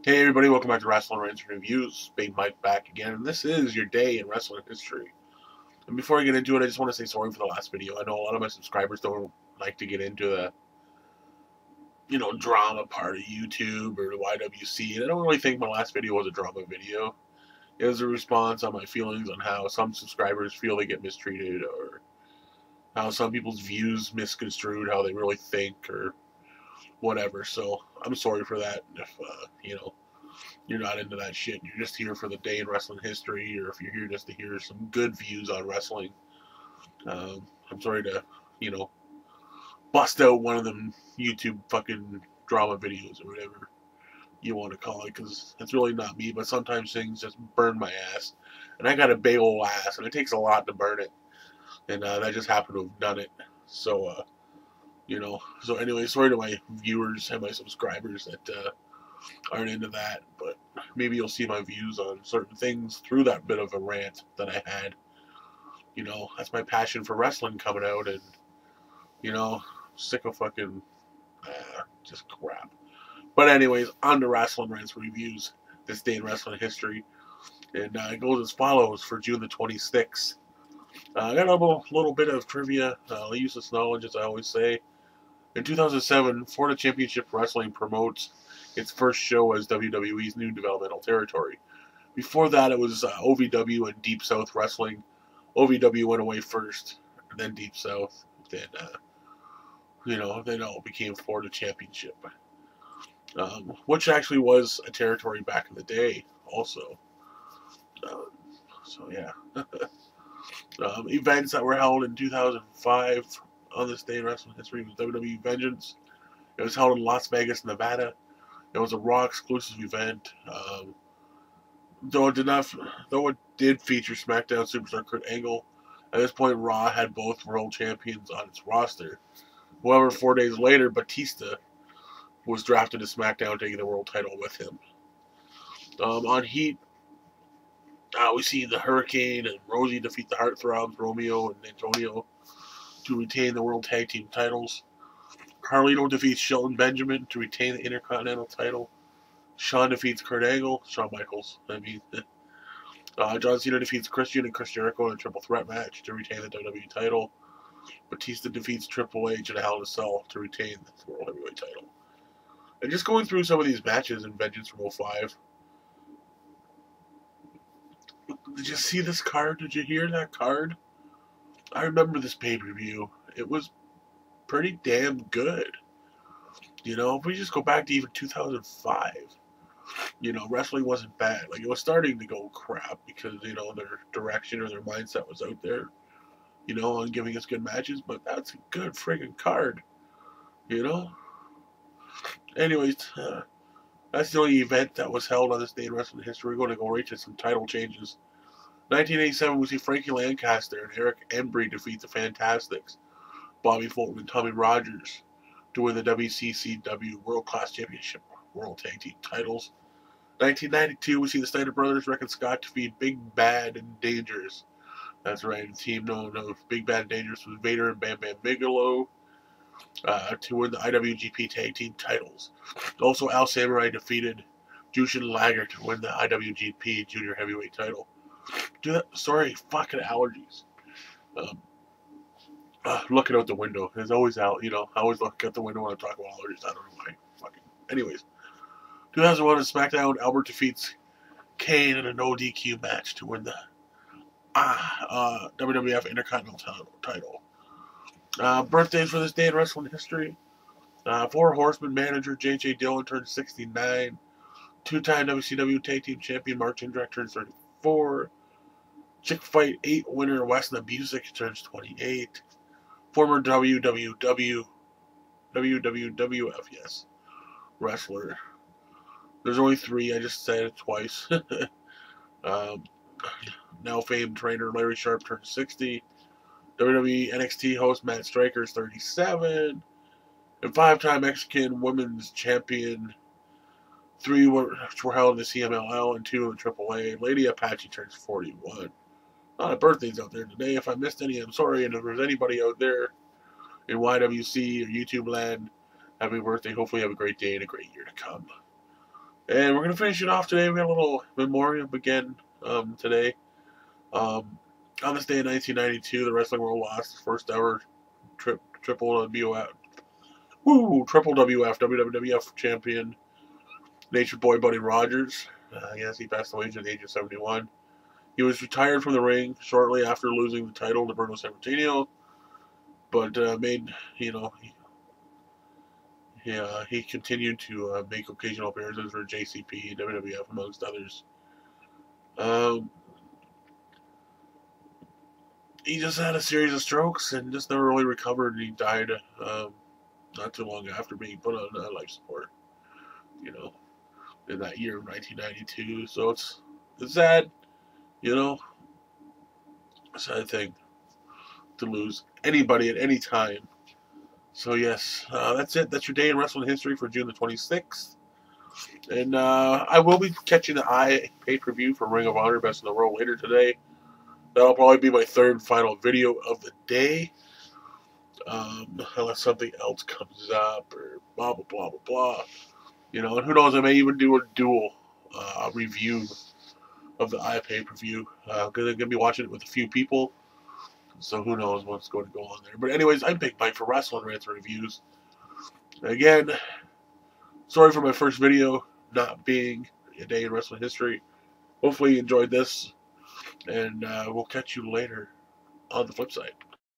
Hey everybody, welcome back to Wrestling Rants and Reviews. Big Mike back again, and this is your day in wrestling history. And before I get into it, I just want to say sorry for the last video. I know a lot of my subscribers don't like to get into the, drama part of YouTube or the YWC, and I don't really think my last video was a drama video. It was a response on my feelings on how some subscribers feel they get mistreated, or how some people's views misconstrued, how they really think, or whatever. So I'm sorry for that if, you're not into that shit. You're just here for the day in wrestling history, or if you're here just to hear some good views on wrestling. I'm sorry to, you know, bust out one of them YouTube fucking drama videos or whatever you want to call it, because it's really not me. But sometimes things just burn my ass, and I got a big old ass, and it takes a lot to burn it, and that just happened to have done it. So, so anyway, sorry to my viewers and my subscribers that aren't into that, but maybe you'll see my views on certain things through that bit of a rant that I had. That's my passion for wrestling coming out, and, sick of fucking, just crap. But anyways, on to Wrestling Rants Reviews, this day in wrestling history, and it goes as follows for June the 26th. I got a little bit of trivia, useless knowledge, as I always say. In 2007, Florida Championship Wrestling promotes its first show as WWE's new developmental territory. Before that, it was OVW and Deep South Wrestling. OVW went away first, and then Deep South. Then, then it all became Florida Championship, which actually was a territory back in the day, also. So yeah. Events that were held in 2005 on this day in wrestling history was WWE Vengeance. It was held in Las Vegas, Nevada. It was a Raw exclusive event. Though it did feature SmackDown superstar Kurt Angle, at this point Raw had both world champions on its roster. However, 4 days later, Batista was drafted to SmackDown, taking the world title with him. On Heat, we see the Hurricane and Rosie defeat the Heartthrobs, Romeo and Antonio, to retain the World Tag Team titles. Carlito defeats Shelton Benjamin to retain the Intercontinental title. Shawn defeats Kurt Angle, Shawn Michaels, John Cena defeats Christian and Chris Jericho in a triple threat match to retain the WWE title. Batista defeats Triple H in a Hell in a Cell to retain the World Heavyweight title. And just going through some of these matches in Vengeance from 05. Did you see this card? Did you hear that card? I remember this pay-per-view. It was pretty damn good. If we just go back to even 2005, wrestling wasn't bad. Like, it was starting to go crap because, their direction or their mindset was out there, on giving us good matches, but that's a good friggin' card, Anyways, that's the only event that was held on this day in wrestling history. We're going to go right to some title changes. 1987, we see Frankie Lancaster and Eric Embry defeat the Fantastics, Bobby Fulton and Tommy Rogers, to win the WCCW World Class Championship World Tag Team titles. 1992, we see the Steiner Brothers, Rick and Scott, defeat Big Bad and Dangerous. That's right, the team known as Big Bad and Dangerous was Vader and Bam Bam Bigelow, to win the IWGP Tag Team titles. Also, Al Samurai defeated Jushin Liger to win the IWGP Junior Heavyweight title. Sorry, fucking allergies. Looking out the window. There's always out, I always look out the window when I talk about allergies. I don't know why. Anyways. 2001 in SmackDown, Albert defeats Kane in a no DQ match to win the WWF Intercontinental title. Birthdays for this day in wrestling history. Four Horsemen manager J.J. Dillon turns 69. Two-time WCW Tag Team Champion Mark Jindrak turns 34. Chick Fight 8 winner Wesley Music turns 28. Former WWF, yes, wrestler. There's only 3, I just said it twice. Now famed trainer Larry Sharp turns 60. WWE NXT host Matt Striker's 37. And 5-time Mexican Women's Champion. 3 were held in the CMLL and 2 in the AAA. Lady Apache turns 41. A lot of birthdays out there today. If I missed any, I'm sorry. And if there's anybody out there in YWC or YouTube land, happy birthday. Hopefully you have a great day and a great year to come. And we're going to finish it off today. We got a little memoriam again today. On this day in 1992, the wrestling world lost its first ever triple WWF WWF champion, Nature Boy Buddy Rogers. Yes, he passed away at the age of 71. He was retired from the ring shortly after losing the title to Bruno Sammartino, but he continued to make occasional appearances for JCP, WWF, amongst others. He just had a series of strokes and just never really recovered. He died not too long after being put on life support, in that year of 1992. So it's sad, a sad thing to lose anybody at any time. So yes, that's it. That's your day in wrestling history for June the 26th. And I will be catching the pay-per-view for Ring of Honor Best in the World later today. That'll probably be my third and final video of the day. Unless something else comes up or blah, blah, blah, blah, blah. And who knows, I may even do a dual review of the pay-per-view. Because I'm going to be watching it with a few people. So who knows what's going to go on there. But anyways, I'm Big Mike for Wrestling Rants and Reviews. Again, sorry for my first video not being a day in wrestling history. Hopefully you enjoyed this. And we'll catch you later on the flip side.